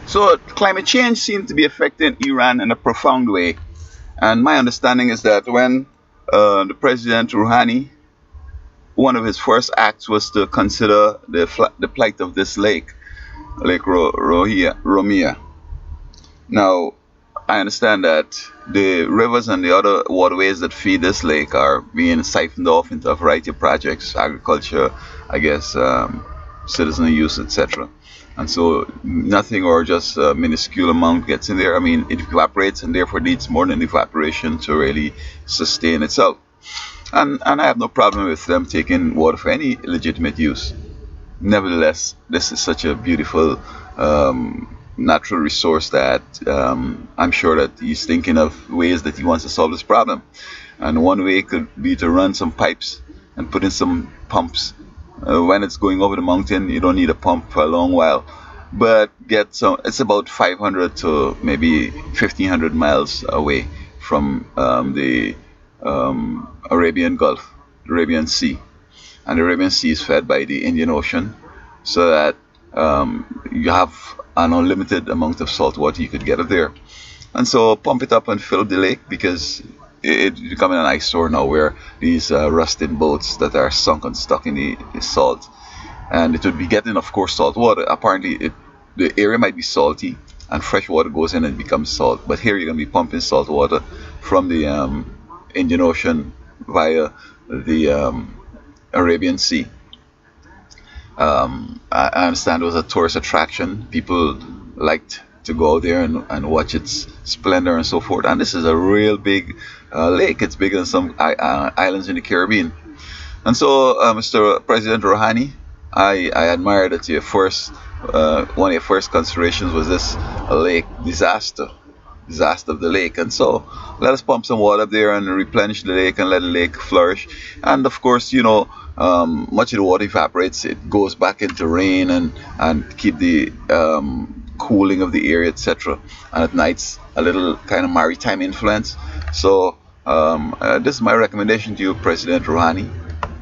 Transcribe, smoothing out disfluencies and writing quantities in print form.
So climate change seems to be affecting Iran in a profound way. And my understanding is that when the President Rouhani, one of his first acts was to consider the plight of this lake, Rouhini. Now, I understand that the rivers and the other waterways that feed this lake are being siphoned off into a variety of projects, agriculture, I guess, citizen use, etc. And so nothing or just a minuscule amount gets in there. I mean, it evaporates and therefore needs more than evaporation to really sustain itself. And I have no problem with them taking water for any legitimate use. Nevertheless, this is such a beautiful natural resource that I'm sure that he's thinking of ways that he wants to solve this problem. And one way could be to run some pipes and put in some pumps. When it's going over the mountain, you don't need a pump for a long while. But get some. It's about 500 to maybe 1,500 miles away from the Arabian Gulf, the Arabian Sea, and the Arabian Sea is fed by the Indian Ocean, so that you have an unlimited amount of salt water you could get up there. And so pump it up and fill up the lake, because it's becoming an eyesore now, where these rusting boats that are sunk and stuck in the salt. And it would be getting, of course, salt water. Apparently, the area might be salty, and fresh water goes in and becomes salt. But here you're going to be pumping salt water from the Indian Ocean via the Arabian Sea. I understand it was a tourist attraction. People liked to go out there and watch its splendor and so forth. And this is a real big lake. It's bigger than some islands in the Caribbean. And so, Mr. President Rouhani, I admire that one of your first considerations was this lake disaster of the lake. And so let us pump some water up there and replenish the lake and let the lake flourish. And of course, much of the water evaporates. It goes back into rain and keep the cooling of the area, etc. And at nights, a little kind of maritime influence. So this is my recommendation to you, President Rouhani.